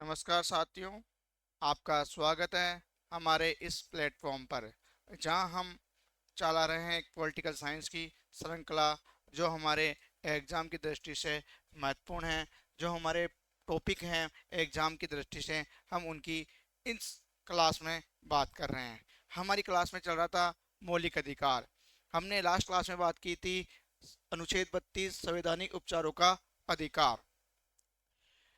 नमस्कार साथियों, आपका स्वागत है हमारे इस प्लेटफॉर्म पर जहां हम चला रहे हैं एक पॉलिटिकल साइंस की श्रृंखला जो हमारे एग्ज़ाम की दृष्टि से महत्वपूर्ण है। जो हमारे टॉपिक हैं एग्ज़ाम की दृष्टि से हम उनकी इस क्लास में बात कर रहे हैं। हमारी क्लास में चल रहा था मौलिक अधिकार। हमने लास्ट क्लास में बात की थी अनुच्छेद 32 संवैधानिक उपचारों का अधिकार।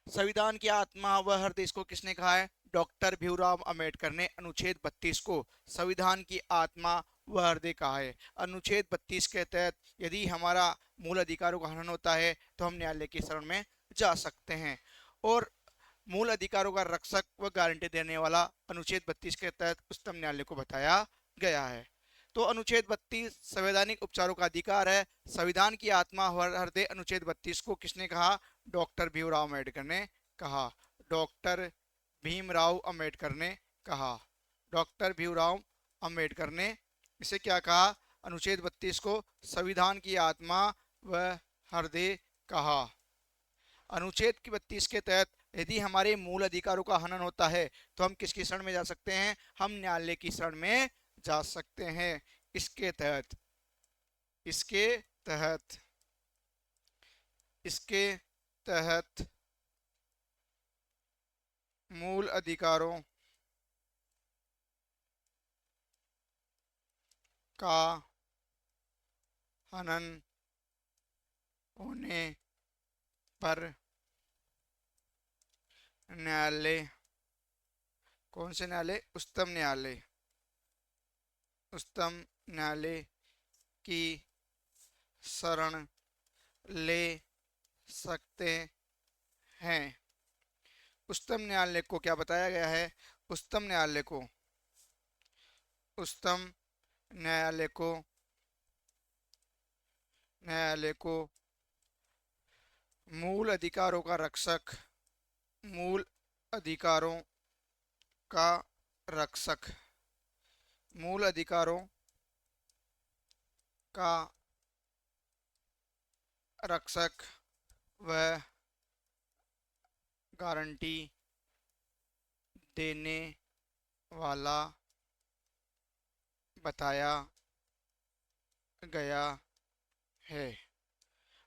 संविधान की आत्मा व हृदय को किसने कहा है? डॉक्टर भीमराव अंबेडकर ने अनुच्छेद 32 को संविधान की आत्मा व हृदय कहा है। अनुच्छेद 32 के तहत यदि हमारा मूल अधिकारों का हनन होता है तो हम न्यायालय की शरण में जा सकते हैं। और मूल अधिकारों का रक्षक व गारंटी देने वाला अनुच्छेद 32 के तहत उच्चतम न्यायालय को बताया गया है। तो अनुच्छेद 32 संवैधानिक उपचारों का अधिकार है। संविधान की आत्मा हृदय अनुच्छेद 32 को किसने कहा? डॉक्टर भीमराव अम्बेडकर ने कहा। डॉक्टर भीमराव अम्बेडकर ने कहा। डॉक्टर भीमराव अम्बेडकर ने इसे क्या कहा? अनुच्छेद 32 को संविधान की आत्मा व हृदय कहा। अनुच्छेद की 32 के तहत यदि हमारे मूल अधिकारों का हनन होता है तो हम किसकी शरण में जा सकते हैं? हम न्यायालय की शरण में जा सकते हैं। इसके तहत इसके तहत इसके तहत मूल अधिकारों का हनन होने पर न्यायालय, कौन से न्यायालय? उच्चतम न्यायालय, उच्चतम न्यायालय की शरण ले सकते हैं। उच्चतम न्यायालय को क्या बताया गया है? उच्चतम न्यायालय को उच्चतम न्यायालय को न्यायालय को मूल अधिकारों का रक्षक, मूल अधिकारों का रक्षक, मूल अधिकारों का रक्षक व गारंटी देने वाला बताया गया है।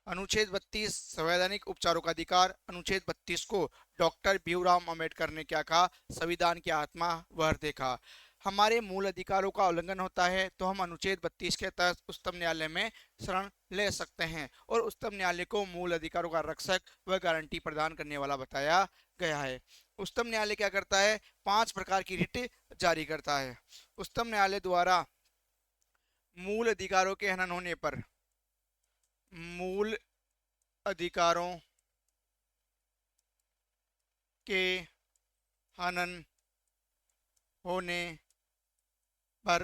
अनुच्छेद 32 संवैधानिक उपचारों का अधिकार। अनुच्छेद 32 को डॉक्टर भीमराव अंबेडकर ने क्या कहा? संविधान की आत्मा व हृदय कहा। हमारे मूल अधिकारों का उल्लंघन होता है तो हम अनुच्छेद 32 के तहत उच्चतम न्यायालय में शरण ले सकते हैं और उच्चतम न्यायालय को मूल अधिकारों का रक्षक व गारंटी प्रदान करने वाला बताया गया है। उच्चतम न्यायालय क्या करता है? 5 प्रकार की रिट जारी करता है। उच्चतम न्यायालय द्वारा मूल अधिकारों के हनन होने पर, मूल अधिकारों के हनन होने पर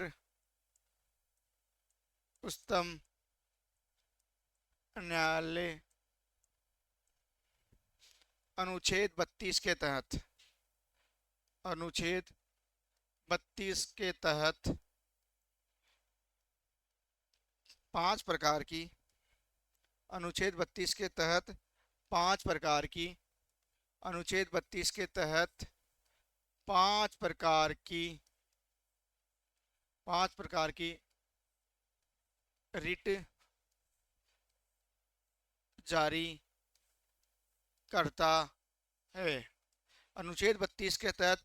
उच्चतम न्यायालय अनुच्छेद 32 के तहत, अनुच्छेद 32 के तहत 5 प्रकार की, अनुच्छेद 32 के तहत 5 प्रकार की, अनुच्छेद 32 के तहत 5 प्रकार की, 5 प्रकार की रिट जारी करता है। अनुच्छेद 32 के तहत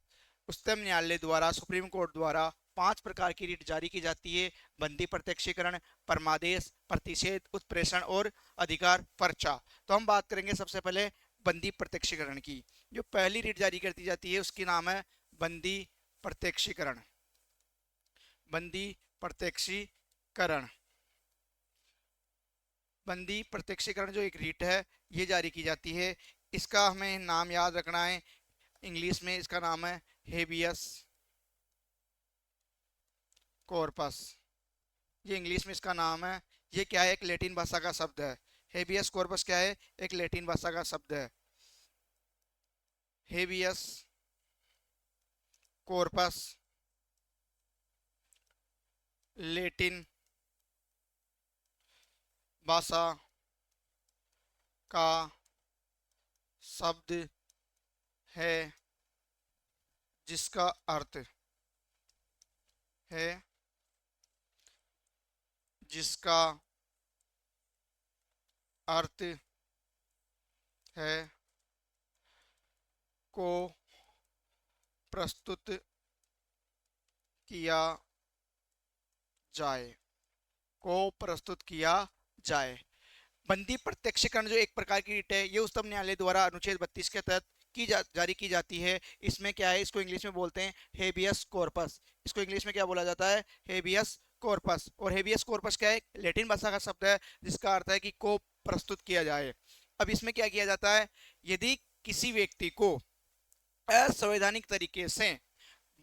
उच्चतम न्यायालय द्वारा, सुप्रीम कोर्ट द्वारा 5 प्रकार की रिट जारी की जाती है। बंदी प्रत्यक्षीकरण, परमादेश, प्रतिषेध, उत्प्रेषण और अधिकार पर्चा। तो हम बात करेंगे सबसे पहले बंदी प्रत्यक्षीकरण की। जो पहली रिट जारी करती जाती है उसकी नाम है बंदी प्रत्यक्षीकरण। बंदी प्रत्यक्षीकरण, बंदी प्रत्यक्षीकरण जो एक रिट है ये जारी की जाती है। इसका हमें नाम याद रखना है। इंग्लिश में इसका नाम है हेबियस कॉर्पस। ये इंग्लिश में इसका नाम है। ये क्या है? एक लैटिन भाषा का शब्द है। हेबियस कॉर्पस क्या है? एक लैटिन भाषा का शब्द है। हेबियस कॉर्पस लैटिन भाषा का शब्द है जिसका अर्थ है जिसका अर्थ है को प्रस्तुत किया जाए को प्रस्तुत किया जाए। बंदी प्रत्यक्षीकरण जो एक प्रकार की रिट है, ये उच्चतम न्यायालय द्वारा अनुच्छेद 32 के तहत जारी की जाती है। इसमें क्या है, इसको इंग्लिश में बोलते हैं हेबियस कॉर्पस। इसको इंग्लिश में क्या बोला जाता है, हेबियस कॉर्पस। और हेबियस कॉर्पस क्या है, लैटिन भाषा का शब्द है जिसका अर्थ है कि को प्रस्तुत किया जाए। अब इसमें क्या किया जाता है, यदि किसी व्यक्ति को असंवैधानिक तरीके से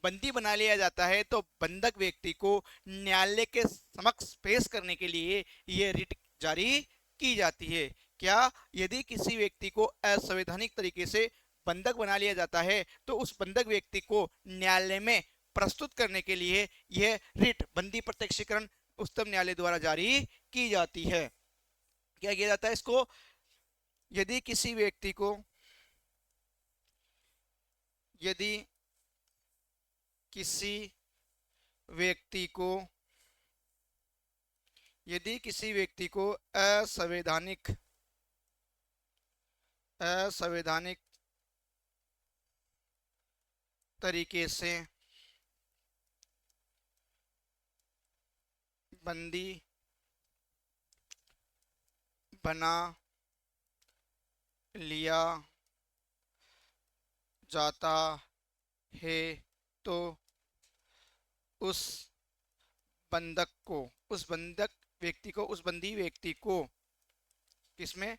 बंदी बना लिया जाता है तो बंधक व्यक्ति को न्यायालय के समक्ष पेश करने के लिए यह रिट जारी की जाती है। क्या, यदि किसी व्यक्ति को असंवैधानिक तरीके से बंधक बना लिया जाता है तो उस बंधक व्यक्ति को न्यायालय में प्रस्तुत करने के लिए यह रिट बंदी प्रत्यक्षीकरण उच्चतम न्यायालय द्वारा जारी की जाती है। क्या किया जाता है इसको, यदि किसी व्यक्ति को यदि किसी व्यक्ति को यदि किसी व्यक्ति को असंवैधानिक असंवैधानिक तरीके से बंदी बना लिया जाता है तो उस उस बंदी व्यक्ति को किसमें,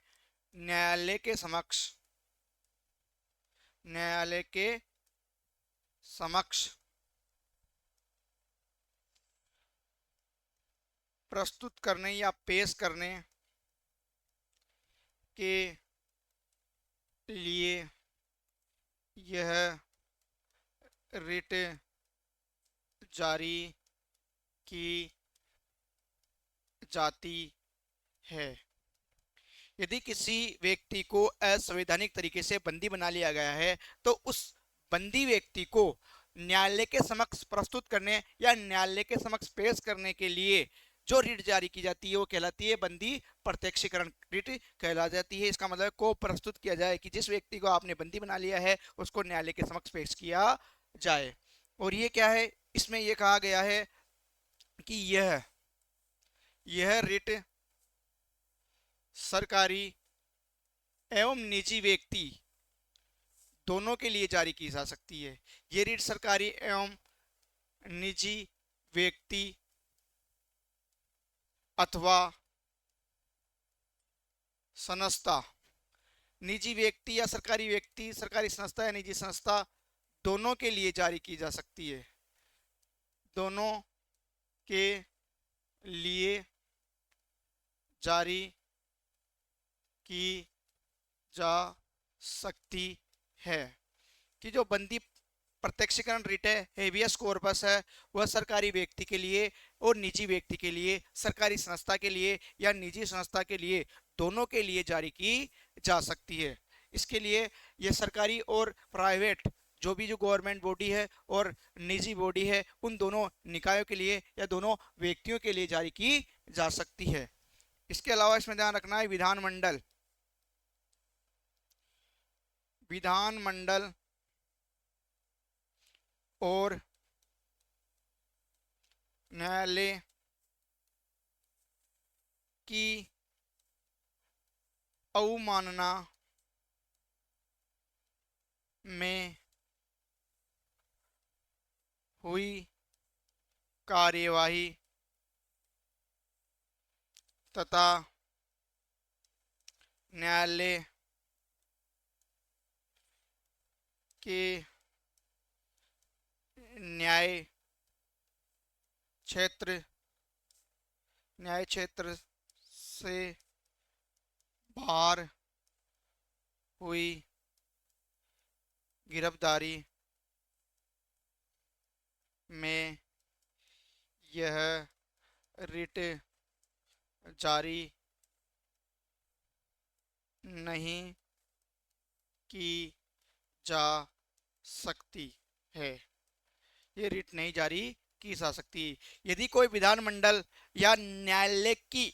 न्यायालय के समक्ष प्रस्तुत करने या पेश करने के लिए यह रिट जारी की जाती है। यदि किसी व्यक्ति को असंवैधानिक तरीके से बंदी बना लिया गया है तो उस बंदी व्यक्ति को न्यायालय के समक्ष प्रस्तुत करने या न्यायालय के समक्ष पेश करने के लिए जो रिट जारी की जाती है वो कहलाती है बंदी प्रत्यक्षीकरण रिट कहला जाती है। इसका मतलब को प्रस्तुत किया जाए कि जिस व्यक्ति को आपने बंदी बना लिया है उसको न्यायालय के समक्ष पेश किया जाए। और ये क्या है, इसमें यह कहा गया है कि यह रिट सरकारी एवं निजी व्यक्ति दोनों के लिए जारी की जा सकती है। ये रिट सरकारी एवं निजी व्यक्ति अथवा संस्था, निजी व्यक्ति या सरकारी व्यक्ति, सरकारी संस्था या निजी संस्था दोनों के लिए जारी की जा सकती है। दोनों के लिए जारी की जा सकती है। कि जो बंदी प्रत्यक्षीकरण रिट है, हेबियस कॉर्पस है, वह सरकारी व्यक्ति के लिए और निजी व्यक्ति के लिए, सरकारी संस्था के लिए या निजी संस्था के लिए, दोनों के लिए जारी की जा सकती है। इसके लिए यह सरकारी और प्राइवेट जो गवर्नमेंट बॉडी है और निजी बॉडी है उन दोनों निकायों के लिए या दोनों व्यक्तियों के लिए जारी की जा सकती है। इसके अलावा इसमें ध्यान रखना है विधानमंडल और न्यायालय की अवमानना में हुई कार्यवाही तथा न्यायालय के न्याय क्षेत्र से बाहर हुई गिरफ्तारी में यह रिट जारी नहीं की जा सकती है। ये रिट नहीं जारी की जा सकती। यदि कोई विधानमंडल या न्यायालय की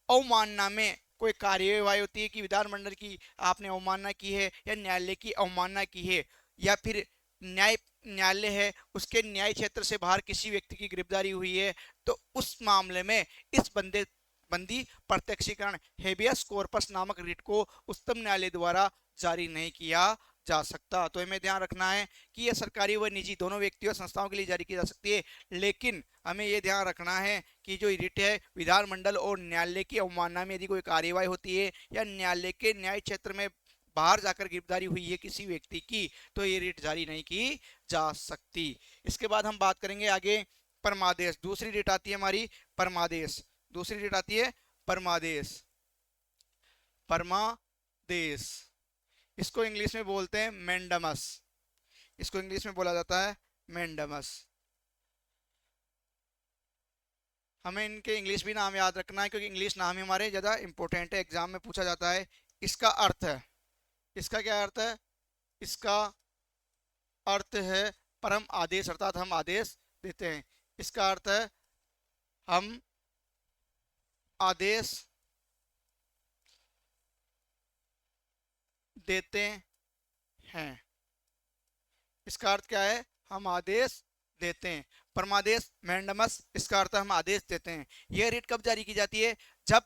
अवमानना में कोई कार्यवाही होती है कि विधानमंडल की आपने अवमानना की है या न्यायालय की अवमानना की है, या फिर न्यायालय है उसके न्याय क्षेत्र से बाहर किसी व्यक्ति की गिरफ्तारी हुई है, तो उस मामले में इस बंदी प्रत्यक्षीकरण हेबियस कॉर्पस नामक रिट को उच्चतम न्यायालय द्वारा जारी नहीं किया जा सकता। तो हमें ध्यान रखना है कि यह सरकारी व निजी दोनों व्यक्तियों और संस्थाओं के लिए जारी की जा सकती है, लेकिन हमें यह ध्यान रखना है कि जो रिट है विधानमंडल और न्यायालय की अवमानना में यदि कोई कार्यवाही होती है या न्यायालय के न्याय क्षेत्र में बाहर जाकर गिरफ्तारी हुई है किसी व्यक्ति की, तो ये रिट जारी नहीं की जा सकती। इसके बाद हम बात करेंगे आगे परमादेश। दूसरी रिट आती है हमारी परमादेश। दूसरी रिट आती है परमादेश। परमादेश इसको इंग्लिश में बोलते हैं मैंडमस। इसको इंग्लिश में बोला जाता है मैंडमस। हमें इनके इंग्लिश भी नाम याद रखना है क्योंकि इंग्लिश नाम ही हमारे ज़्यादा इंपॉर्टेंट है, एग्जाम में पूछा जाता है। इसका अर्थ है, इसका क्या अर्थ है? इसका अर्थ है परम आदेश, अर्थात हम आदेश देते हैं। इसका अर्थ है हम आदेश देते हैं। इसका अर्थ क्या है? हम आदेश देते हैं। परमादेश मैंडमस, इसका अर्थ हम आदेश देते हैं। यह रिट कब जारी की जाती है? जब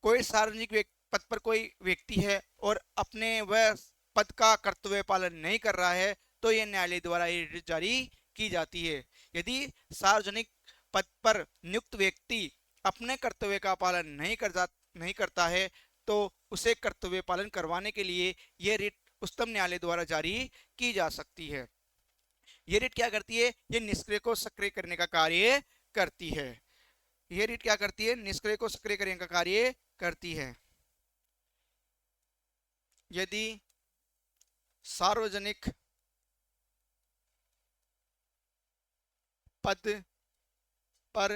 कोई सार्वजनिक पद पर कोई व्यक्ति है और अपने वह पद का कर्तव्य पालन नहीं कर रहा है, तो यह न्यायालय द्वारा ये रिट जारी की जाती है। यदि सार्वजनिक पद पर नियुक्त व्यक्ति अपने कर्तव्य का पालन नहीं करता है, तो उसे कर्तव्य पालन करवाने के लिए यह रिट उच्चतम न्यायालय द्वारा जारी की जा सकती है। ये रिट क्या करती है? ये निष्क्रिय को सक्रिय करने का कार्य करती है। ये रिट क्या करती है? निष्क्रिय को सक्रिय करने का कार्य करती है। यदि सार्वजनिक पद पर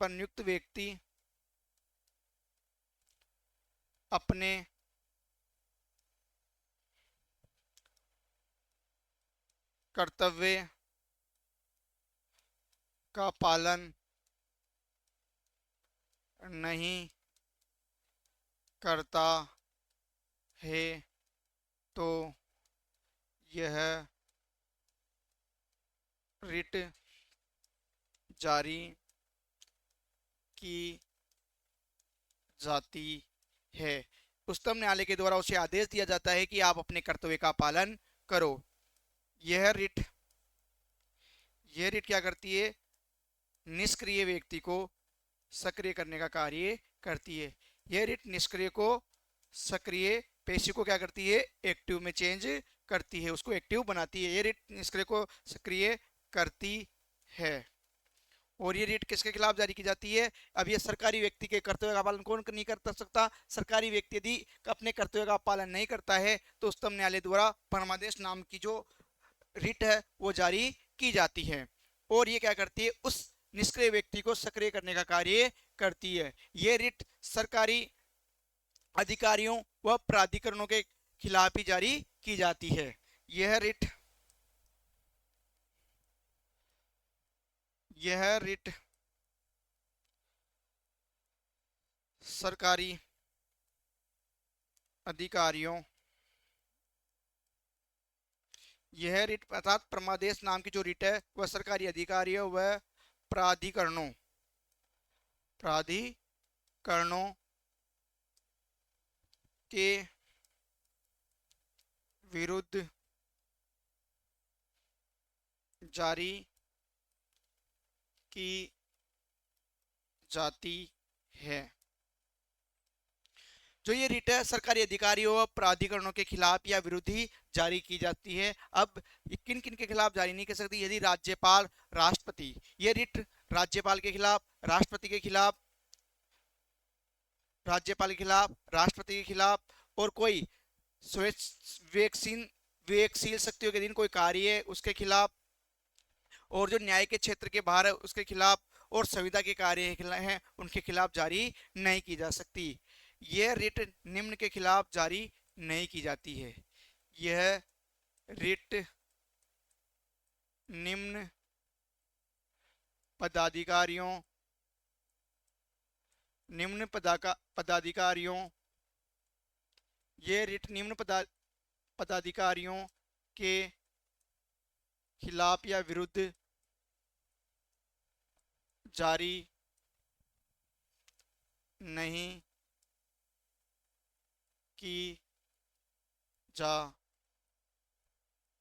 नियुक्त व्यक्ति अपने कर्तव्य का पालन नहीं करता है, तो यह रिट जारी की जाती है। उच्चतम न्यायालय के द्वारा उसे आदेश दिया जाता है कि आप अपने कर्तव्य का पालन करो। यह रिट क्या करती है? निष्क्रिय व्यक्ति को सक्रिय करने का कार्य करती है। यह रिट निष्क्रिय को सक्रिय, पेशिव को क्या करती है? एक्टिव में चेंज करती है, उसको एक्टिव बनाती है। ये रिट निष्क्रिय को सक्रिय करती है। और ये रिट किसके खिलाफ जारी की जाती है? अब ये सरकारी व्यक्ति के कर्तव्य का पालन कौन नहीं कर सकता? सरकारी व्यक्ति यदि अपने कर्तव्य का पालन नहीं करता है, तो उच्चतम न्यायालय द्वारा परमादेश नाम की जो रिट है वो जारी की जाती है। और ये क्या करती है? उस निष्क्रिय व्यक्ति को सक्रिय करने का कार्य करती है। ये रिट सरकारी अधिकारियों व प्राधिकरणों के खिलाफ ही जारी की जाती है। यह रिट सरकारी अधिकारियों, यह रिट अर्थात परमादेश नाम की जो रिट है वह सरकारी अधिकारियों व प्राधिकरणों के विरुद्ध जारी की जाती है। जो ये रिट है सरकारी अधिकारियों व प्राधिकरणों के खिलाफ या विरुद्ध ही जारी की जाती है। अब किन किन के खिलाफ जारी नहीं कर सकती? यदि राज्यपाल, राष्ट्रपति, ये रिट राज्यपाल के खिलाफ, राष्ट्रपति के खिलाफ, राष्ट्रपति के खिलाफ, और कोई विवेकशील शक्तियों के अधीन कोई कार्य है उसके खिलाफ, और जो न्याय के क्षेत्र के बाहर है उसके खिलाफ, और संविदा के कार्य हैं उनके खिलाफ जारी नहीं की जा सकती। यह रिट निम्न के खिलाफ जारी नहीं की जाती है। यह रिट निम्न पदाधिकारियों पदाधिकारियों ये रिट निम्न पदाधिकारियों के खिलाफ या विरुद्ध जारी नहीं की जा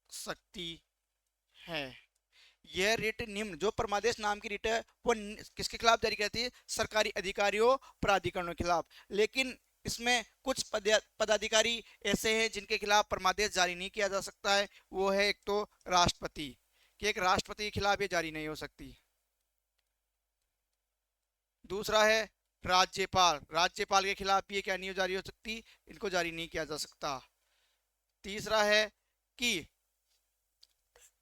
सकती है। यह रिट निम्न जो परमादेश नाम की रिट है वो किसके खिलाफ जारी की जाती है? सरकारी अधिकारियों प्राधिकरणों के खिलाफ। लेकिन इसमें कुछ पदाधिकारी ऐसे हैं जिनके खिलाफ परमादेश जारी नहीं किया जा सकता है। वो है एक तो राष्ट्रपति, कि एक राष्ट्रपति के खिलाफ ये जारी नहीं हो सकती। दूसरा है राज्यपाल, राज्यपाल के खिलाफ भी ये क्या नहीं जारी हो सकती, इनको जारी नहीं किया जा सकता। तीसरा है कि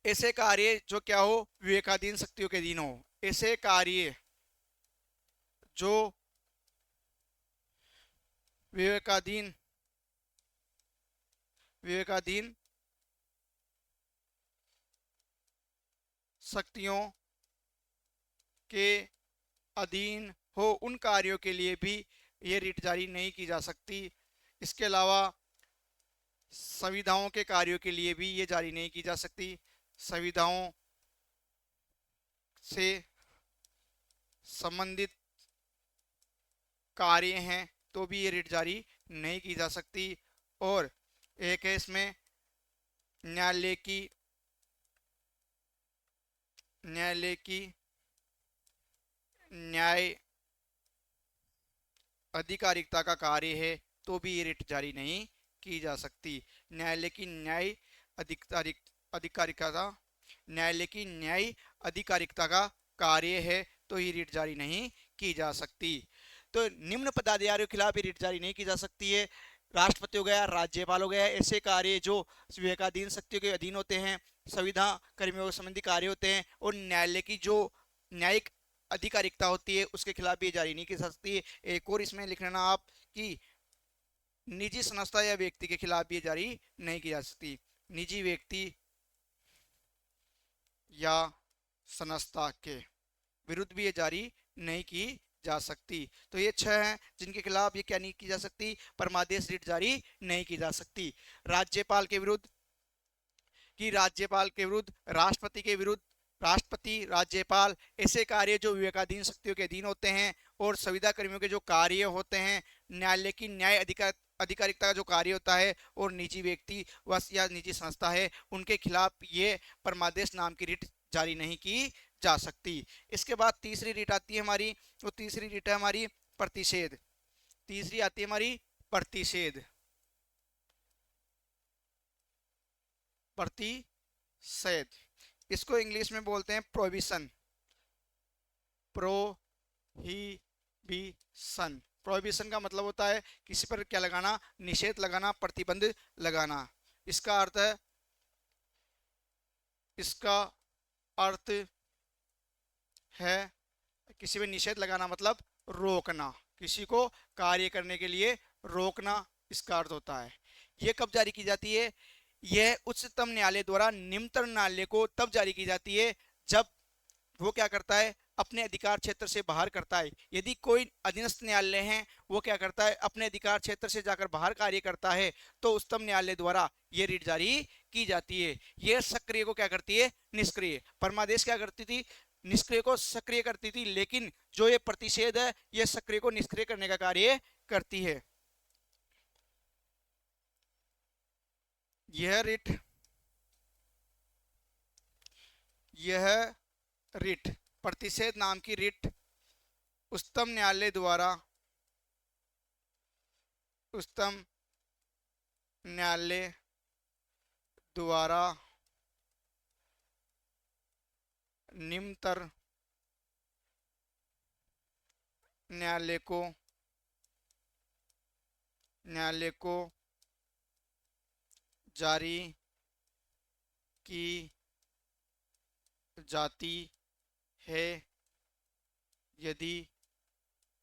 ऐसे कार्य जो क्या हो, विवेकाधीन शक्तियों के अधीन हो। ऐसे कार्य जो विवेकाधीन विवेकाधीन शक्तियों के अधीन हो, उन कार्यों के लिए भी ये रिट जारी नहीं की जा सकती। इसके अलावा संविधाओं के कार्यों के लिए भी ये जारी नहीं की जा सकती। संविधाओं से संबंधित कार्य हैं तो भी ये रिट जारी नहीं की जा सकती। और एक है इसमें न्यायालय की न्याय अधिकारिकता का कार्य है तो भी ये रिट जारी नहीं की जा सकती। न्यायालय की न्याय अधिकारिकता न्यायालय की न्याय अधिकारिकता का कार्य है तो ये रिट जारी नहीं की जा सकती। तो निम्न पदाधिकारियों के खिलाफ रिट जारी नहीं की जा सकती है। राष्ट्रपति हो गया, राज्यपाल हो गया, ऐसे कार्य जो विवेकाधीन शक्तियों के अधीन होते हैं, संविधा कर्मियों संबंधी कार्य होते हैं, और न्यायालय की जो न्यायिक अधिकारिकता होती है उसके खिलाफ भी जारी नहीं की जा सकती। एक और इसमें लिख लेना आप कि निजी संस्था या व्यक्ति के खिलाफ भी जारी नहीं की जा सकती। निजी व्यक्ति या संस्था के विरुद्ध भी ये जारी नहीं की जा सकती। तो ये 6 हैं जिनके खिलाफ ये क्या नहीं की जा सकती, परमादेश रिट जारी नहीं की जा सकती। राज्यपाल के विरुद्ध, कि राज्यपाल के विरुद्ध, राष्ट्रपति के विरुद्ध, राष्ट्रपति, राज्यपाल, ऐसे कार्य जो विवेकाधीन शक्तियों के अधीन होते हैं, और संविदा कर्मियों के जो कार्य होते हैं, न्यायालय की न्याय अधिकारिकता का जो कार्य होता है, और निजी व्यक्ति व या निजी संस्था है उनके खिलाफ ये परमादेश नाम की रिट जारी नहीं की जा सकती। इसके बाद तीसरी रिट आती है हमारी, वो तीसरी रिट है हमारी प्रतिषेध। तीसरी आती है हमारी प्रतिषेध। प्रतिषेध इसको इंग्लिश में बोलते हैं प्रोहिबिशन। प्रोहिबिशन प्रोहिबिशन का मतलब होता है किसी पर क्या लगाना, निषेध लगाना, प्रतिबंध लगाना। इसका अर्थ है किसी पे निषेध लगाना मतलब रोकना, किसी को कार्य करने के लिए रोकना, इसका अर्थ होता है। यह कब जारी की जाती है? यह उच्चतम न्यायालय द्वारा निम्नतम न्यायालय को तब जारी की जाती है जब वो क्या करता है, अपने अधिकार क्षेत्र से बाहर करता है। यदि कोई अधीनस्थ न्यायालय है वो क्या करता है, अपने अधिकार क्षेत्र से जाकर बाहर कार्य करता है, तो उच्चतम न्यायालय द्वारा ये रिट जारी की जाती है। यह सक्रिय को क्या करती है, निष्क्रिय। परमादेश क्या करती थी, निष्क्रिय को सक्रिय करती थी, लेकिन जो ये प्रतिषेध है ये सक्रिय को निष्क्रिय करने का कार्य करती है। यह रिट प्रतिषेध नाम की रिट उच्चतम न्यायालय द्वारा निम्नतर न्यायालय को जारी की जाती है यदि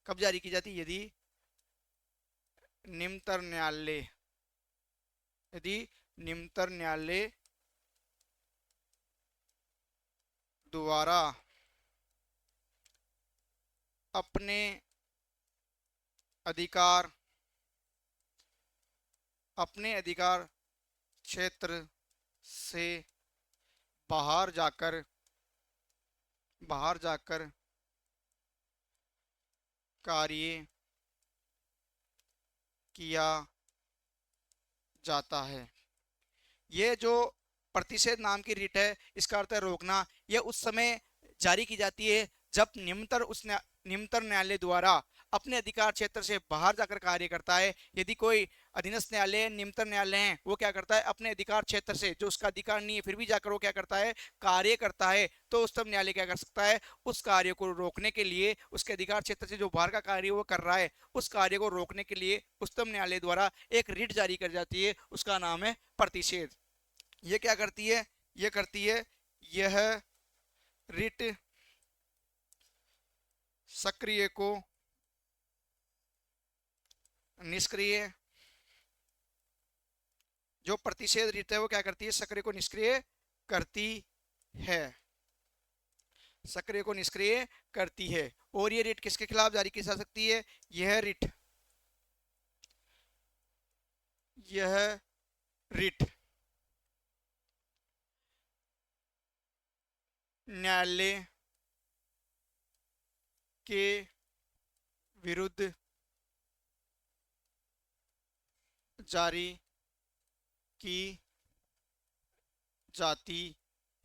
कब जारी की जाती है? यदि निम्नतर न्यायालय, यदि निम्नतर न्यायालय द्वारा अपने अधिकार, अपने अधिकार क्षेत्र से बाहर जाकर, बाहर जाकर कार्य किया जाता है। ये जो प्रतिषेध नाम की रिट है, इसका अर्थ है रोकना। यह उस समय जारी की जाती है जब निम्नतर न्यायालय द्वारा अपने अधिकार क्षेत्र से बाहर जाकर कार्य करता है। यदि कोई अधीनस्थ न्यायालय, निम्नतर न्यायालय है, वो क्या करता है? अपने अधिकार क्षेत्र से, जो उसका अधिकार नहीं है फिर भी जाकर वो क्या करता है? कार्य करता है। तो उच्चतम न्यायालय क्या कर सकता है? उस कार्य को रोकने के लिए, उसके अधिकार क्षेत्र से जो बाहर का कार्य वो कर रहा है, उस कार्य को रोकने के लिए उच्चतम न्यायालय द्वारा एक रिट जारी कर जाती है, उसका नाम है प्रतिषेध। ये क्या करती है? ये करती है, यह रिट सक्रिय को निष्क्रिय, जो प्रतिषेध रिट है वो क्या करती है? सक्रिय को निष्क्रिय करती है, सक्रिय को निष्क्रिय करती है। और ये रिट किसके खिलाफ जारी की जा सकती है? यह रिट, यह रिट न्यायालय के विरुद्ध जारी की जाती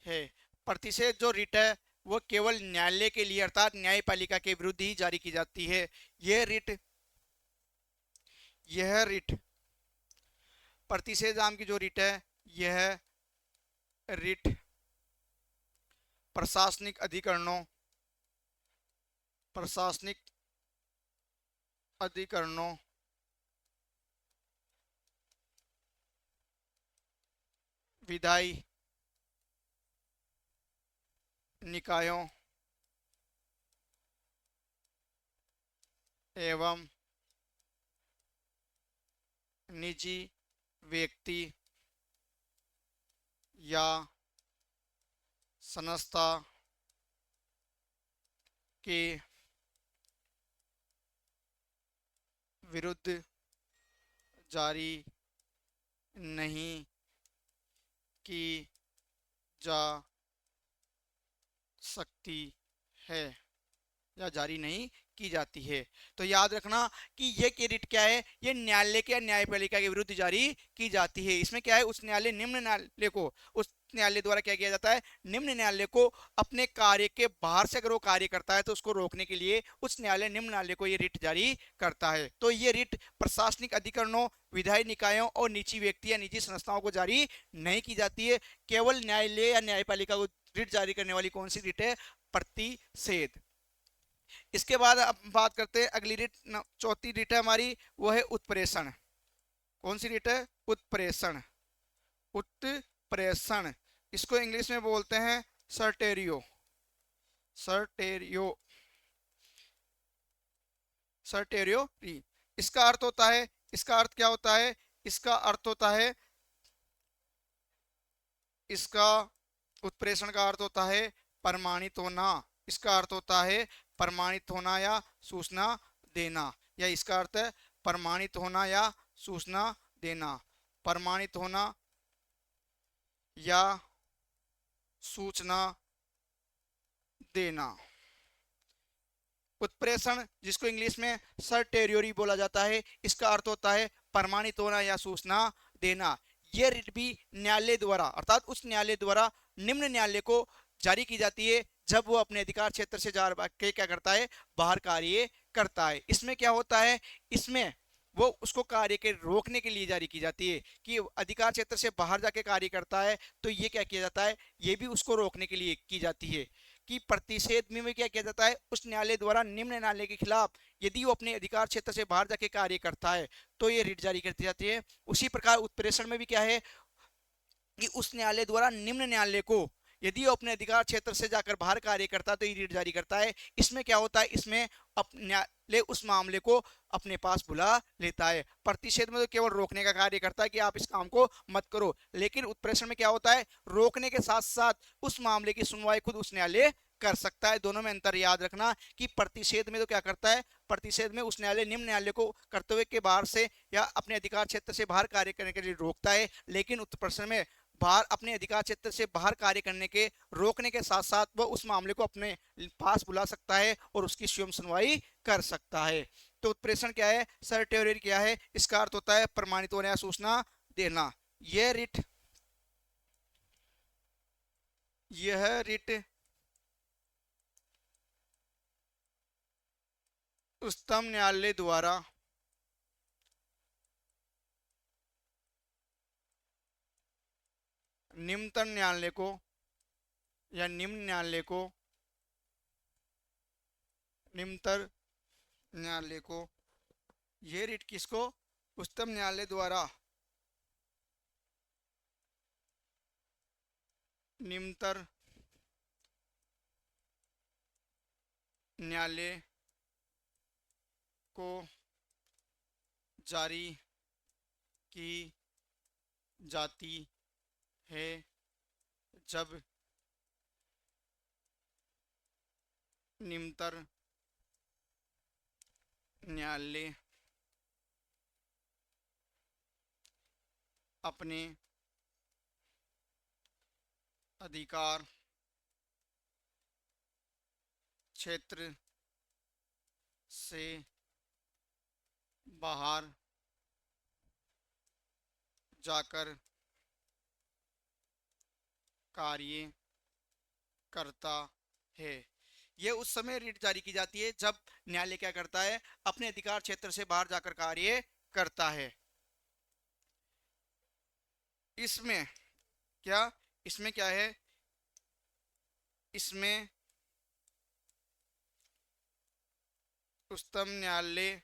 है। प्रतिषेध जो रिट है वो केवल न्यायालय के लिए, अर्थात न्यायपालिका के विरुद्ध ही जारी की जाती है। यह रिट प्रतिषेध नाम की जो रिट है, यह रिट प्रशासनिक अधिकरणों, प्रशासनिक अधिकरणों, विधायी निकायों एवं निजी व्यक्ति या संस्था के विरुद्ध जारी नहीं की जा सकती है या जारी नहीं की जाती है। तो याद रखना कि ये रिट क्या है? ये न्यायालय के या न्यायपालिका के विरुद्ध जारी की जाती है। इसमें क्या है? उस न्यायालय, निम्न न्यायालय को, उस न्यायालय द्वारा क्या किया जाता है? निम्न न्यायालय को अपने कार्य के बाहर से अगर वो कार्य करता है तो उसको रोकने के लिए उच्च न्यायालय निम्न न्यायालय को ये रिट जारी करता है। तो ये रिट प्रशासनिक अधिकरणों, विधायी निकायों और निजी व्यक्ति या निजी संस्थाओं को जारी नहीं की जाती है। केवल न्यायालय या न्यायपालिका को रिट जारी करने वाली कौन सी रिट है? प्रतिषेध। इसके बाद अब बात करते हैं अगली रिट, चौथी रिट है हमारी, वो है उत्प्रेषण। कौन सी रिट है? उत्प्रेषण। उत्प्रेषण, इसको इंग्लिश में बोलते हैं सर्टेरियो, सर्टेरियो, सर्टेरियोरी। इसका अर्थ होता है, इसका अर्थ क्या होता है? इसका अर्थ होता है, इसका उत्प्रेषण का अर्थ होता है प्रमाणित होना। इसका अर्थ होता है प्रमाणित होना या सूचना देना, या इसका अर्थ है प्रमाणित होना या सूचना देना, प्रमाणित होना या सूचना देना। उत्प्रेषण, जिसको इंग्लिश में सर्टेरियोरी बोला जाता है, इसका अर्थ होता है प्रमाणित होना या सूचना देना। यह रिट भी न्यायालय द्वारा, अर्थात उस न्यायालय द्वारा निम्न न्यायालय को जारी की जाती है जब वो अपने अधिकार क्षेत्र से जा के क्या करता है? बाहर कार्य करता है। इसमें क्या होता है? इसमें वो उसको कार्य के रोकने के लिए जारी की जाती है कि अधिकार क्षेत्र से बाहर जाके कार्य करता है तो ये क्या किया जाता है? ये भी उसको रोकने के लिए की जाती है। कि प्रतिषेध में क्या किया जाता है? उस न्यायालय द्वारा निम्न न्यायालय के खिलाफ यदि वो अपने अधिकार क्षेत्र से बाहर जाके कार्य करता है तो ये रिट जारी करती जाती है। उसी प्रकार उत्प्रेषण में भी क्या है कि उस न्यायालय द्वारा निम्न न्यायालय को यदि वो अपने अधिकार क्षेत्र से जाकर बाहर कार्य करता है तो ये रीट जारी करता है। इसमें क्या होता है, इसमें न्यायालय उस मामले को अपने पास बुला लेता है। प्रतिषेध में तो केवल रोकने का कार्य करता है कि आप इस काम को मत करो, लेकिन उत्प्रेषण में क्या होता है, रोकने के साथ साथ उस मामले की सुनवाई खुद उस न्यायालय कर सकता है। दोनों में अंतर याद रखना कि प्रतिषेध में तो क्या करता है, प्रतिषेध में उस न्यायालय निम्न न्यायालय को कर्तव्य के बाहर से या अपने अधिकार क्षेत्र से बाहर कार्य करने के लिए रोकता है, लेकिन उत्प्रेषण में बाहर अपने अधिकार क्षेत्र से बाहर कार्य करने के रोकने के साथ साथ वह उस मामले को अपने पास बुला सकता है और उसकी स्वयं सुनवाई कर सकता है। तो उत्प्रेषण क्या है, सर्टियोरी क्या है, इसका अर्थ होता है प्रमाणित होने या सूचना देना। यह रिट उच्चतम न्यायालय द्वारा निम्नतम न्यायालय को या निम्न न्यायालय को ये रिट किसको, उच्चतम न्यायालय द्वारा निम्नतर न्यायालय को जारी की जाती है जब निम्नतर न्यायालय अपने अधिकार क्षेत्र से बाहर जाकर कार्य करता है। यह उस समय रिट जारी की जाती है जब न्यायालय क्या करता है, अपने अधिकार क्षेत्र से बाहर जाकर कार्य करता है। इसमें क्या है, इसमें उच्चतम न्यायालय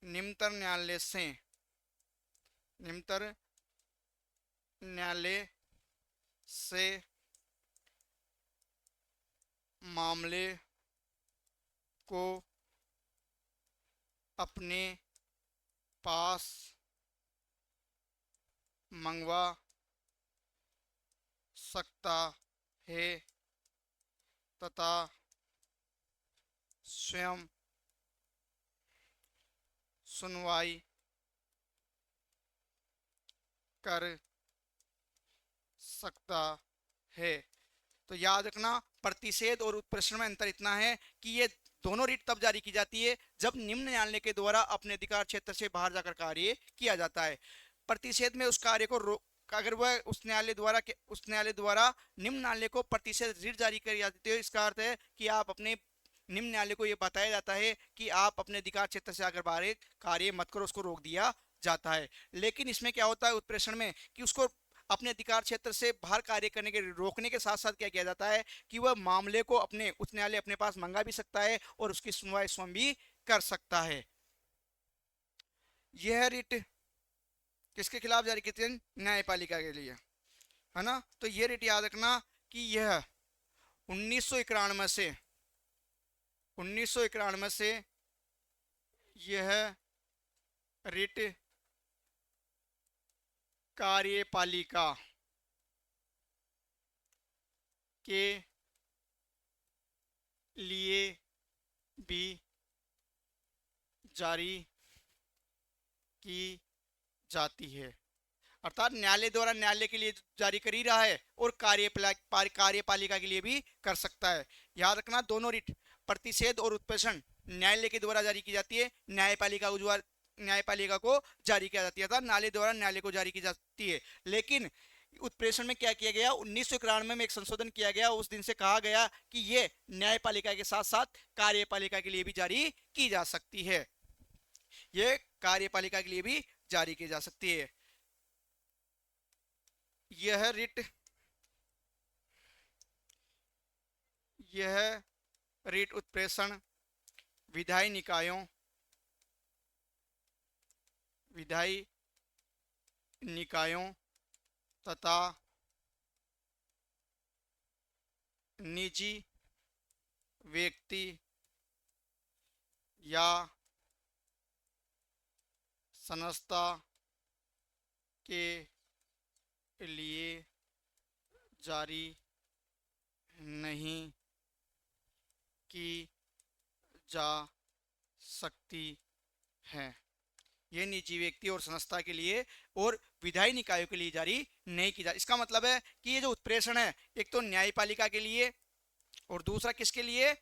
निम्नतर न्यायालय से मामले को अपने पास मंगवा सकता है तथा स्वयं सुनवाई कर सकता है। तो याद रखना, प्रतिषेध और उत्प्रेषण में अंतर इतना है कि ये दोनों रिट तब जारी की जाती है जब निम्न न्यायालय के द्वारा अपने अधिकार क्षेत्र से बाहर जाकर कार्य किया जाता है। प्रतिषेध में उस कार्य को अगर वह उस न्यायालय द्वारा निम्न न्यायालय को प्रतिषेध रिट जारी कर जाती है, इसका अर्थ है कि आप अपने निम्न न्यायालय को यह बताया जाता है कि आप अपने अधिकार क्षेत्र से आकर बाहर कार्य मत करो, उसको रोक दिया जाता है। लेकिन इसमें क्या होता है उत्प्रेषण में, कि उसको अपने अधिकार क्षेत्र से बाहर कार्य करने के रोकने के साथ साथ क्या किया जाता है कि वह मामले को अपने उच्च न्यायालय अपने पास मंगा भी सकता है और उसकी सुनवाई स्वयं भी कर सकता है। यह रिट किसके खिलाफ जारी की थी, न्यायपालिका के लिए, है ना। तो यह रिट याद रखना कि यह 1991 से यह रिट कार्यपालिका के लिए भी जारी की जाती है। अर्थात न्यायालय द्वारा न्यायालय के लिए जारी कर ही रहा है और कार्यपालिका के लिए भी कर सकता है। याद रखना, दोनों रिट प्रतिषेध और उत्प्रेषण न्यायालय के द्वारा जारी की जाती है, न्यायपालिका को जारी किया जाती है, अर्थात न्यायालय द्वारा न्यायालय को जारी की जाती है। लेकिन उत्प्रेषण में क्या किया गया, 1991 में एक संशोधन किया गया, उस दिन से कहा गया कि ये न्यायपालिका के साथ साथ कार्यपालिका के लिए भी जारी की जा सकती है। ये कार्यपालिका के लिए भी जारी की जा सकती है। यह रिट उत्प्रेषण विधायी निकायों विधायी निकायों तथा निजी व्यक्ति या संस्था के लिए जारी नहीं की जा सकती है। ये निजी व्यक्ति और संस्था के लिए और विधायी निकायों के लिए जारी नहीं की जा। इसका मतलब है कि ये जो उत्प्रेषण है, एक तो न्यायपालिका के लिए और दूसरा किसके लिए,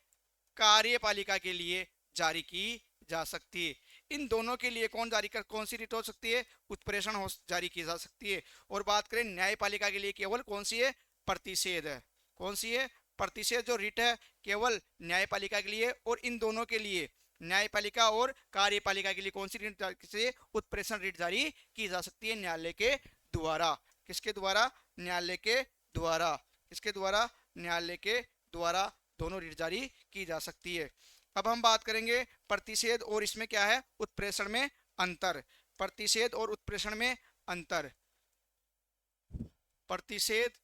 कार्यपालिका के लिए जारी की जा सकती है। इन दोनों के लिए कौन सी रिट हो सकती है, उत्प्रेषण हो जारी की जा सकती है। और बात करें न्यायपालिका के लिए, केवल कौन सी है, प्रतिषेध है। कौन सी है, प्रतिषेध जो रिट है केवल न्यायपालिका के लिए, और इन दोनों के लिए न्यायपालिका और कार्यपालिका के लिए कौन सी रिट से उत्प्रेषण रिट जारी की जा सकती है, न्यायालय के द्वारा। किसके द्वारा, न्यायालय के द्वारा। किसके द्वारा, न्यायालय के द्वारा दोनों रिट जारी की जा सकती है। अब हम बात करेंगे प्रतिषेध और इसमें क्या है, उत्प्रेषण में अंतर। प्रतिषेध और उत्प्रेषण में अंतर। प्रतिषेध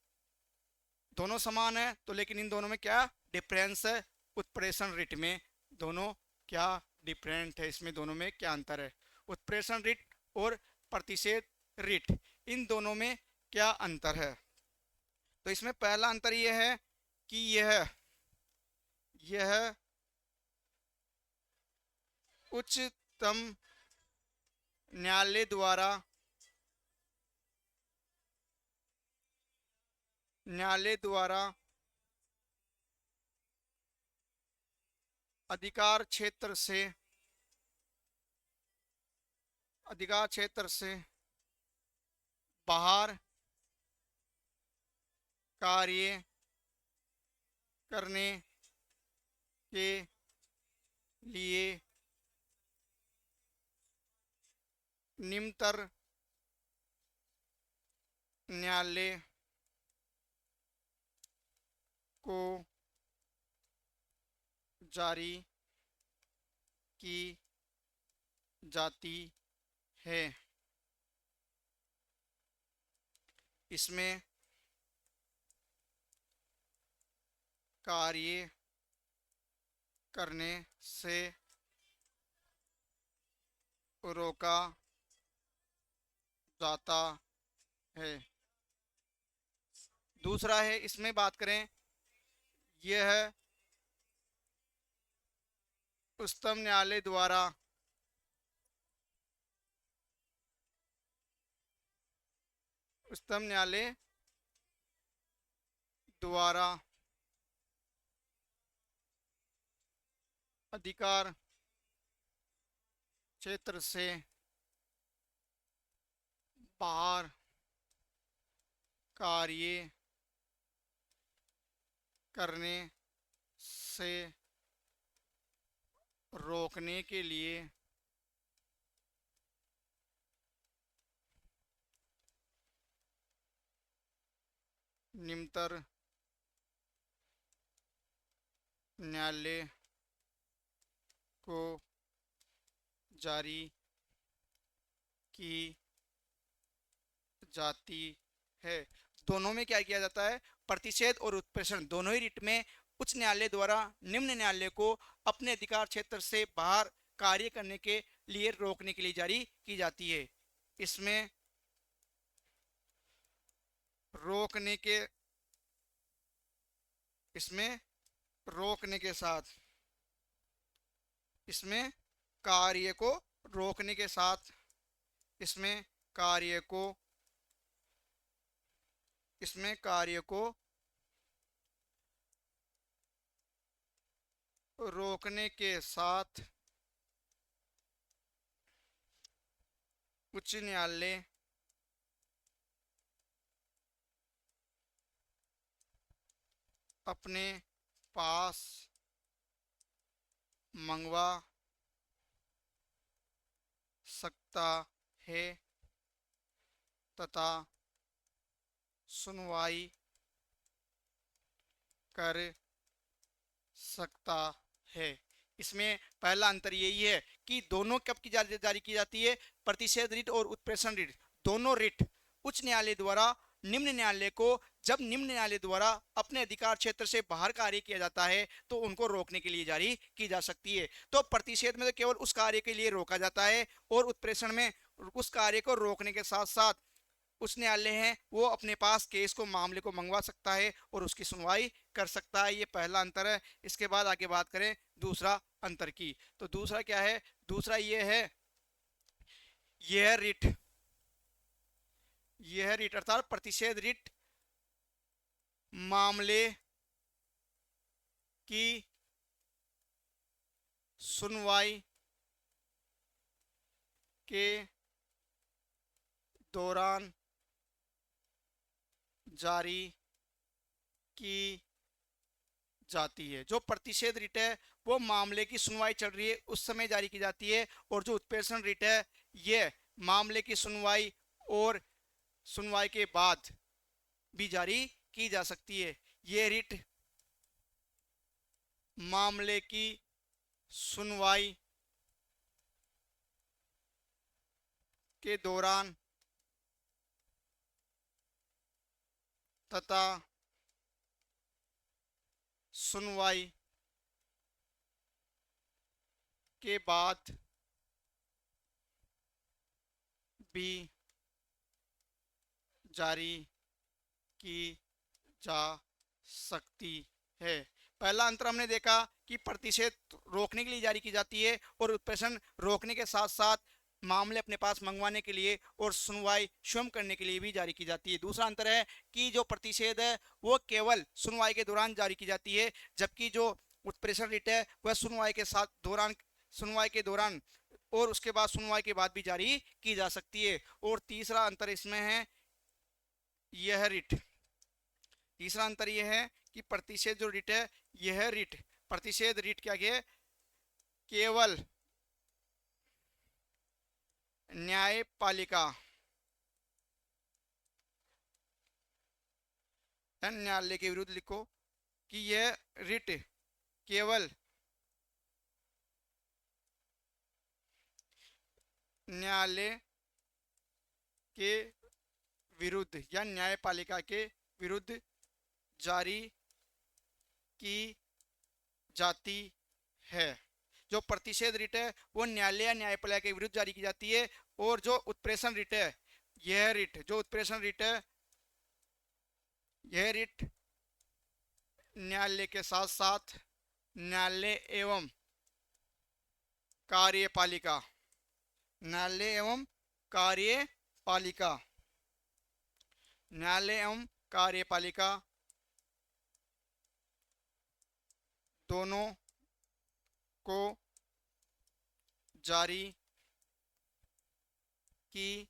दोनों समान है तो, लेकिन इन दोनों में क्या डिफरेंस है, उत्प्रेषण रिट में दोनों क्या डिफरेंट है, इसमें दोनों में क्या अंतर है। उत्प्रेषण रिट और प्रतिषेध रिट, इन दोनों में क्या अंतर है। तो इसमें पहला अंतर यह है कि यह उच्चतम न्यायालय द्वारा अधिकार क्षेत्र से बाहर कार्य करने के लिए निम्नतर न्यायालय को जारी की जाती है। इसमें कार्य करने से रोका जाता है। दूसरा है, इसमें बात करें, यह उच्चतम न्यायालय द्वारा अधिकार क्षेत्र से बाहर कार्य करने से रोकने के लिए निम्नतर न्यायालय को जारी की जाती है। दोनों में क्या किया जाता है, प्रतिषेध और उत्प्रेषण दोनों ही रिट में उच्च न्यायालय द्वारा निम्न न्यायालय को अपने अधिकार क्षेत्र से बाहर कार्य करने के लिए रोकने के लिए जारी की जाती है। इसमें रोकने के साथ, इसमें कार्य को रोकने के साथ, इसमें कार्य को रोकने के साथ उच्च न्यायालय अपने पास मंगवा सकता है तथा सुनवाई कर सकता है। इसमें पहला अंतर यही है कि दोनों कब की जारी की जाती है, प्रतिषेध रिट और उत्प्रेषण रिट, दोनों रिट उच्च न्यायालय द्वारा निम्न न्यायालय को, जब निम्न न्यायालय द्वारा अपने अधिकार क्षेत्र से बाहर कार्य किया जाता है तो उनको रोकने के लिए जारी की जा सकती है। तो प्रतिषेध में तो केवल उस कार्य के लिए रोका जाता है, और उत्प्रेषण में उस कार्य को रोकने के साथ साथ उस न्यायालय है वो अपने पास केस को, मामले को मंगवा सकता है और उसकी सुनवाई कर सकता है। ये पहला अंतर है। इसके बाद आगे बात करें दूसरा अंतर की, तो दूसरा क्या है, दूसरा ये है, यह रिट, यह रिट अर्थात प्रतिषेध रिट मामले की सुनवाई के दौरान जारी की जाती है। जो प्रतिषेध रिट है वो मामले की सुनवाई चल रही है उस समय जारी की जाती है, और जो उत्प्रेषण रिट है ये मामले की सुनवाई और सुनवाई के बाद भी जारी की जा सकती है। ये रिट मामले की सुनवाई के दौरान तथा सुनवाई के बाद भी जारी की जा सकती है। पहला अंतर हमने देखा कि प्रतिषेध रोकने के लिए जारी की जाती है और उत्प्रेषण रोकने के साथ साथ मामले अपने पास मंगवाने के लिए और सुनवाई स्वयं करने के लिए भी जारी की जाती है। दूसरा अंतर है कि जो प्रतिषेध है वो केवल सुनवाई के दौरान जारी की जाती है, जबकि जो उत्प्रेषण रिट है वह सुनवाई के साथ दौरान, सुनवाई के दौरान और उसके बाद सुनवाई के बाद भी जारी की जा सकती है। और तीसरा अंतर इसमें है यह रिट, तीसरा अंतर यह है कि प्रतिषेध जो रिट है, यह रिट, प्रतिषेध रिट क्या है, केवल न्यायपालिका, न्यायालय के विरुद्ध लिखो कि यह रिट केवल न्यायालय के विरुद्ध या न्यायपालिका के विरुद्ध जारी की जाती है। जो प्रतिषेध रिट है वो न्यायालय या न्यायपालिका के विरुद्ध जारी की जाती है, और जो उत्प्रेषण रिट है, यह रिट, जो उत्प्रेषण रिट है, यह रिट न्यायालय के साथ साथ न्यायालय एवं कार्यपालिका, न्यायालय एवं कार्यपालिका, न्यायालय एवं कार्यपालिका दोनों को जारी की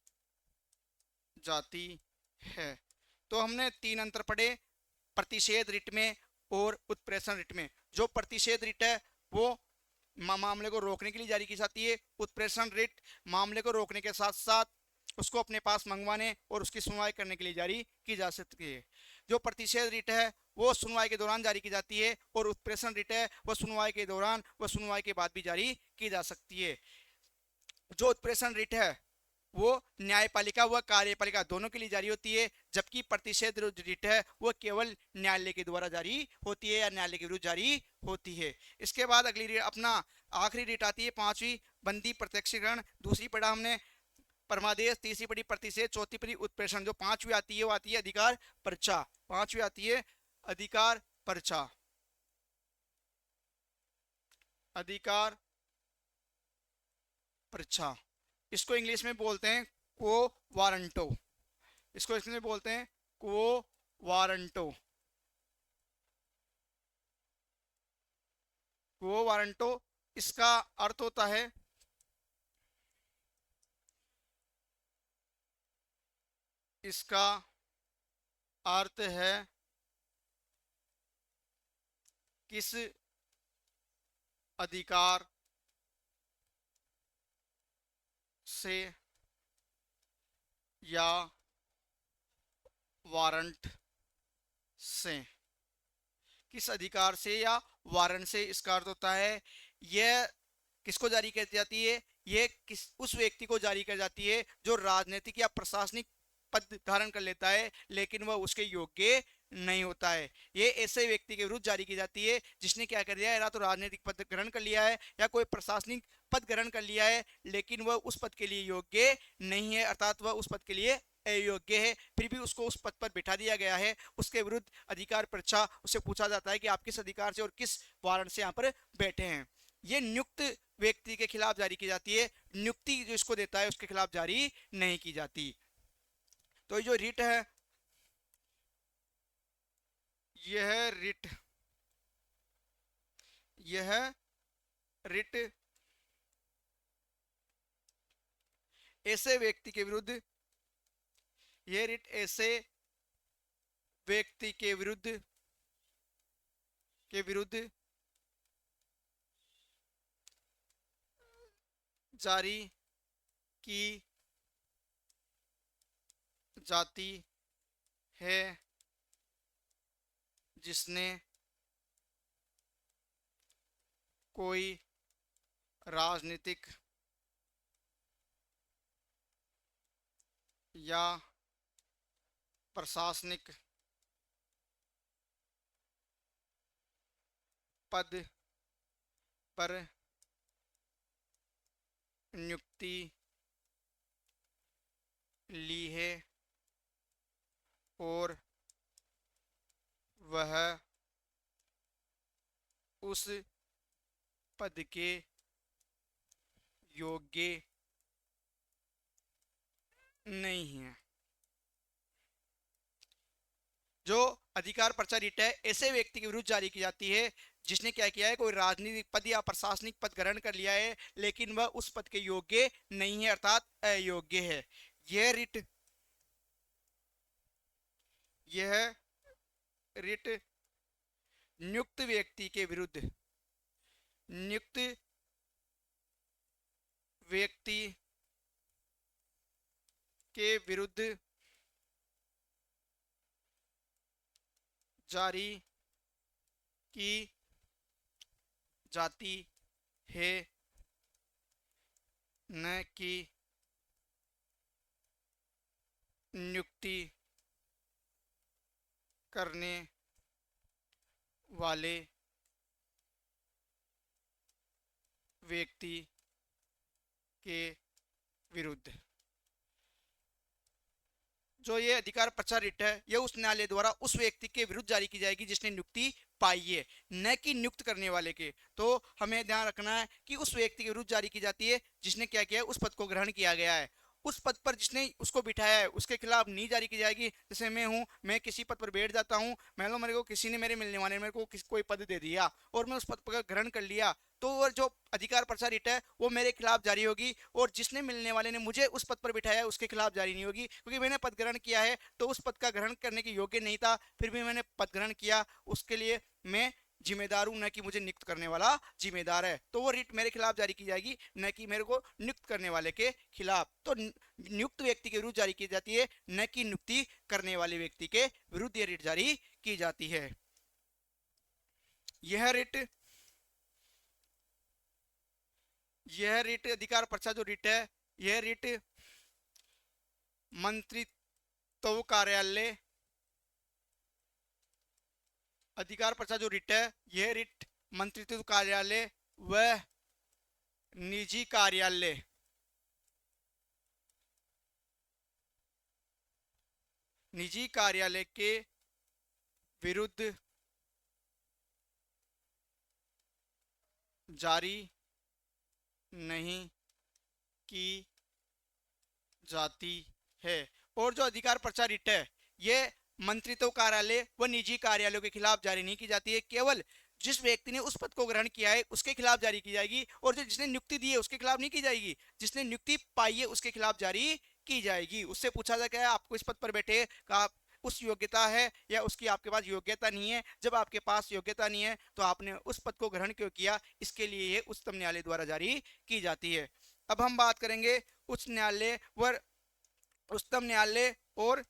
जाती है। तो हमने तीन अंतर पढ़े प्रतिषेध रिट में और उत्प्रेषण रिट में। जो प्रतिषेध रिट है वो मामले को रोकने के लिए जारी की जाती है, उत्प्रेषण रिट मामले को रोकने के साथ साथ उसको अपने पास मंगवाने और उसकी सुनवाई करने के लिए जारी की जा सकती है। जो प्रतिषेध रिट है वो सुनवाई के दौरान जारी की जाती है, और उत्प्रेषण रिट है वो सुनवाई के दौरान व सुनवाई के बाद भी जारी की जा सकती है। जो उत्प्रेषण रिट है वो न्यायपालिका व कार्यपालिका दोनों के लिए जारी होती है, जबकि प्रतिषेध रिट है वो केवल न्यायालय के द्वारा जारी होती है या न्यायालय के विरुद्ध जारी होती है। इसके बाद अगली रिट, अपना आखिरी रिट आती है पांचवी, बंदी प्रत्यक्षीकरण। दूसरी पढ़ा हमने परमादेश, तीसरी पढ़ी प्रतिषेध, चौथी पढ़ी उत्प्रेषण। जो पांचवी आती है वो आती है अधिकार पर्चा, पांचवी आती है अधिकार पर्चा, अधिकार पर्चा। इसको इंग्लिश में बोलते हैं को वारंटो, इसको इसमें बोलते हैं को वारंटो, को वारंटो। इसका अर्थ होता है, इसका अर्थ है किस अधिकार से या वारंट से, किस अधिकार से या वारंट से। इसका अर्थ होता है यह किसको जारी कर जाती है? ये उस व्यक्ति को जारी कर जाती है जो राजनीतिक या प्रशासनिक पद धारण कर लेता है लेकिन वह उसके योग्य नहीं होता है। ये ऐसे व्यक्ति के विरुद्ध जारी की जाती है जिसने क्या कर दिया है, या तो राजनीतिक पद ग्रहण कर लिया है या कोई प्रशासनिक पद ग्रहण कर लिया है लेकिन वह उस पद के लिए योग्य नहीं है, अर्थात वह उस पद के लिए अयोग्य है, फिर भी उसको उस पद पर बिठा दिया गया है। उसके विरुद्ध अधिकार परीक्षा उससे पूछा जाता है कि आप किस अधिकार से और किस वारंट से यहाँ पर बैठे हैं। ये नियुक्त व्यक्ति के खिलाफ जारी की जाती है, नियुक्ति जो इसको देता है उसके खिलाफ जारी नहीं की जाती। तो ये जो रिट है, यह रिट यह रिट ऐसे व्यक्ति के विरुद्ध यह रिट ऐसे व्यक्ति के विरुद्ध जारी की जाती है जिसने कोई राजनीतिक या प्रशासनिक पद पर नियुक्ति ली है और वह उस पद के योग्य नहीं है। जो अधिकार पर्चा रिट है ऐसे व्यक्ति के विरुद्ध जारी की जाती है जिसने क्या किया है, कोई राजनीतिक पद या प्रशासनिक पद ग्रहण कर लिया है लेकिन वह उस पद के योग्य नहीं है, अर्थात अयोग्य है। यह रिट यह रिट नियुक्त व्यक्ति के विरुद्ध जारी की जाती है, न कि नियुक्ति करने वाले व्यक्ति के विरुद्ध। जो ये अधिकार पर्चा रिट है ये उस न्यायालय द्वारा उस व्यक्ति के विरुद्ध जारी की जाएगी जिसने नियुक्ति पाई है, न कि नियुक्त करने वाले के। तो हमें ध्यान रखना है कि उस व्यक्ति के विरुद्ध जारी की जाती है जिसने क्या किया है, उस पद को ग्रहण किया गया है। उस पद पर जिसने उसको बिठाया है उसके खिलाफ नहीं जारी की जाएगी। जैसे मैं हूँ, मैं किसी पद पर बैठ जाता हूँ, मान लो मेरे को किसी ने, मेरे मिलने वाले मेरे को कोई पद दे दिया और मैं उस पद पर ग्रहण कर लिया, तो वो जो अधिकार पर्चा रिट है वो मेरे खिलाफ जारी होगी और जिसने मिलने वाले ने मुझे उस पद पर बिठाया है उसके खिलाफ जारी नहीं होगी, क्योंकि मैंने पद ग्रहण किया है तो उस पद का ग्रहण करने के योग्य नहीं था, फिर भी मैंने पद ग्रहण किया, उसके लिए मैं जिम्मेदार हूं, न कि मुझे नियुक्त करने वाला जिम्मेदार है। तो वो रिट मेरे खिलाफ जारी की जाएगी, न कि मेरे को नियुक्त करने वाले के खिलाफ। तो नियुक्त व्यक्ति के विरुद्ध जारी की जाती है, न कि नियुक्ति करने वाले व्यक्ति के विरुद्ध ये रिट जारी की जाती है। यह रिट अधिकार पर्चा जो रिट है, यह रिट मंत्रित्व कार्यालय अधिकार पर्चा जो रिट है यह रिट मंत्रित्व कार्यालय व निजी कार्यालय के विरुद्ध जारी नहीं की जाती है। और जो अधिकार पर्चा रिट है ये मंत्रित्व कार्यालय व निजी कार्यालयों के खिलाफ जारी नहीं की जाती है, केवल जिस व्यक्ति ने उस पद को ग्रहण किया है उसके खिलाफ जारी की जाएगी, और जो जिसने नियुक्ति दी है उसके खिलाफ नहीं की जाएगी, जिसने नियुक्ति पाई है उसके खिलाफ जारी की जाएगी। उससे पूछा जाएगा है आपको इस पद पर बैठे का उस योग्यता है या उसकी आपके पास योग्यता नहीं है। जब आपके पास योग्यता नहीं है तो आपने उस पद को ग्रहण क्यों किया, इसके लिए ये उच्चतम न्यायालय द्वारा जारी की जाती है। अब हम बात करेंगे उच्च न्यायालय व उच्चतम न्यायालय, और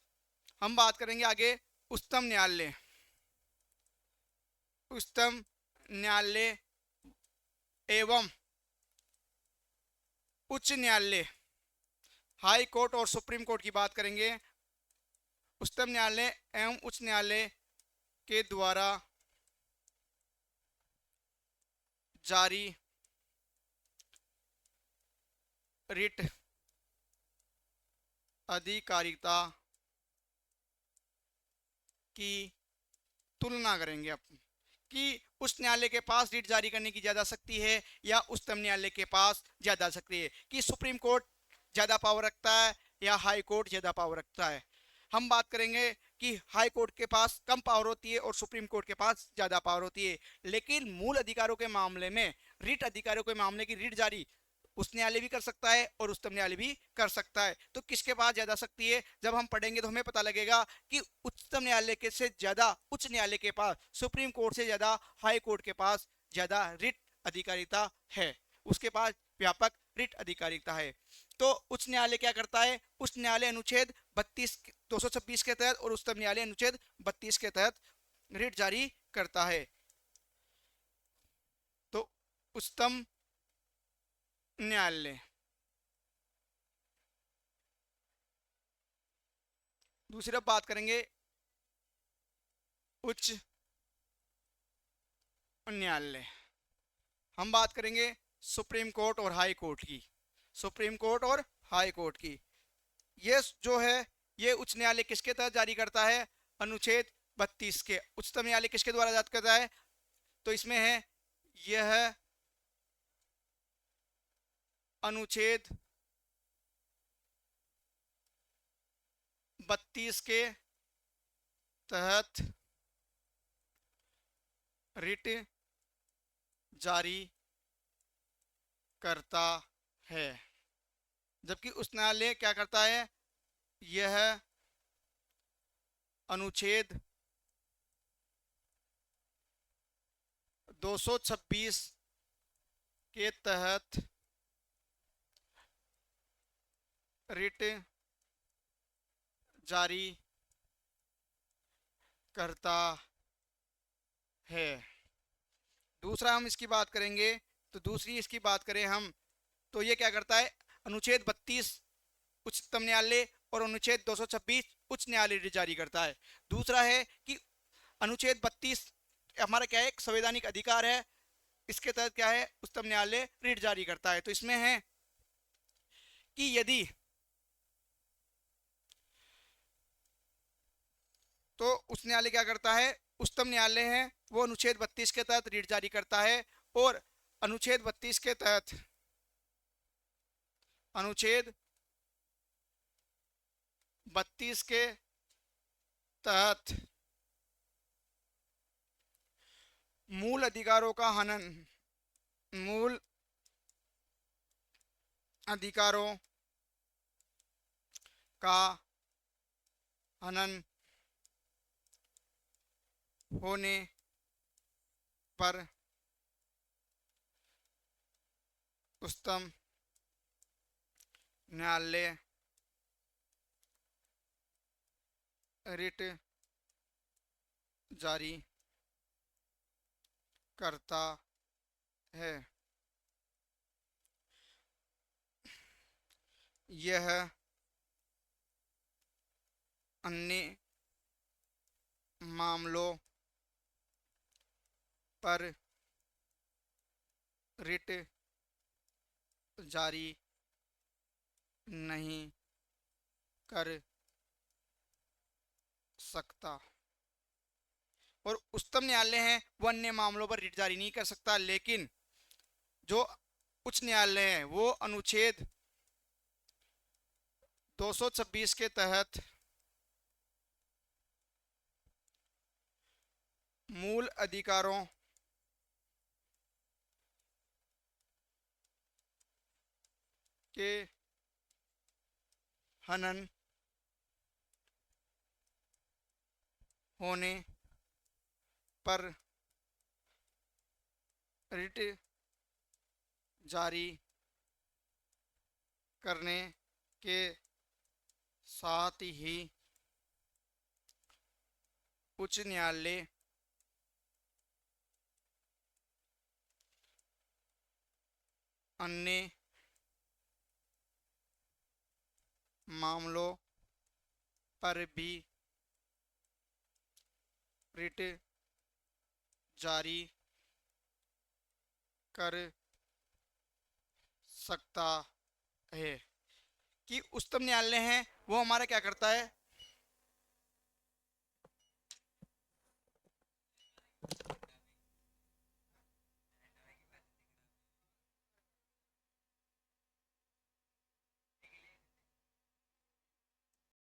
हम बात करेंगे आगे उच्चतम न्यायालय। उच्चतम न्यायालय एवं उच्च न्यायालय, हाई कोर्ट और सुप्रीम कोर्ट की बात करेंगे, उच्चतम न्यायालय एवं उच्च न्यायालय के द्वारा जारी रिट अधिकारिता की तुलना करेंगे अपन कि उच्च न्यायालय के पास रिट जारी करने की ज्यादा शक्ति है या उच्चतम न्यायालय के पास ज्यादा शक्ति है, कि सुप्रीम कोर्ट ज्यादा पावर रखता है या हाई कोर्ट ज्यादा पावर रखता है। हम बात करेंगे कि हाई कोर्ट के पास कम पावर होती है और सुप्रीम कोर्ट के पास ज्यादा पावर होती है, लेकिन मूल अधिकारों के मामले में, रिट अधिकारों के मामले की रिट जारी उच्च न्यायालय भी कर सकता है और उच्चतम न्यायालय भी कर सकता है। तो किसके पास ज्यादा शक्ति है, जब हम पढ़ेंगे तो हमें पता लगेगा कि उच्चतम न्यायालय के से ज्यादा उच्च न्यायालय के पास, सुप्रीम कोर्ट से ज्यादा हाई कोर्ट के पास ज्यादा रिट अधिकारिता है, उसके पास व्यापक रिट अधिकारिता है। तो उच्च न्यायालय क्या करता है, उच्च न्यायालय अनुच्छेद 226 के तहत और उच्चतम न्यायालय अनुच्छेद 32 के तहत रिट जारी करता है। तो उच्चतम न्यायालय, दूसरी बात करेंगे उच्च न्यायालय, हम बात करेंगे सुप्रीम कोर्ट और हाई कोर्ट की, सुप्रीम कोर्ट और हाई कोर्ट की। ये जो है, ये उच्च न्यायालय किसके तहत जारी करता है, अनुच्छेद 32 के। उच्चतम न्यायालय किसके द्वारा जारी करता है, तो इसमें है यह अनुच्छेद 32 के तहत रिट जारी करता है, जबकि उच्च न्यायालय क्या करता है, यह अनुच्छेद 226 के तहत रिट जारी करता है। दूसरा हम इसकी बात करेंगे, तो दूसरी इसकी बात करें हम, तो ये क्या करता है, अनुच्छेद 32 उच्चतम न्यायालय और अनुच्छेद 226 उच्च न्यायालय जारी करता है। दूसरा है कि अनुच्छेद 32 हमारा क्या है, एक संवैधानिक अधिकार है, इसके तहत क्या है, उच्चतम न्यायालय रिट जारी करता है। तो इसमें है कि यदि, तो उच्च न्यायालय क्या करता है, उच्चतम न्यायालय है वो अनुच्छेद 32 के तहत रिट जारी करता है, और अनुच्छेद 32 के तहत, अनुच्छेद 32 के तहत मूल अधिकारों का हनन, मूल अधिकारों का हनन होने पर उच्चतम न्यायालय रिट जारी करता है। यह अन्य मामलों पर रिट जारी नहीं कर सकता, और उच्चतम न्यायालय है वो अन्य मामलों पर रिट जारी नहीं कर सकता, लेकिन जो उच्च न्यायालय है वो अनुच्छेद 226 के तहत मूल अधिकारों के हनन होने पर रिट जारी करने के साथ ही उच्च न्यायालय अन्य मामलों पर भी रिट जारी कर सकता है। कि उच्चतम न्यायालय है वो हमारा क्या करता है,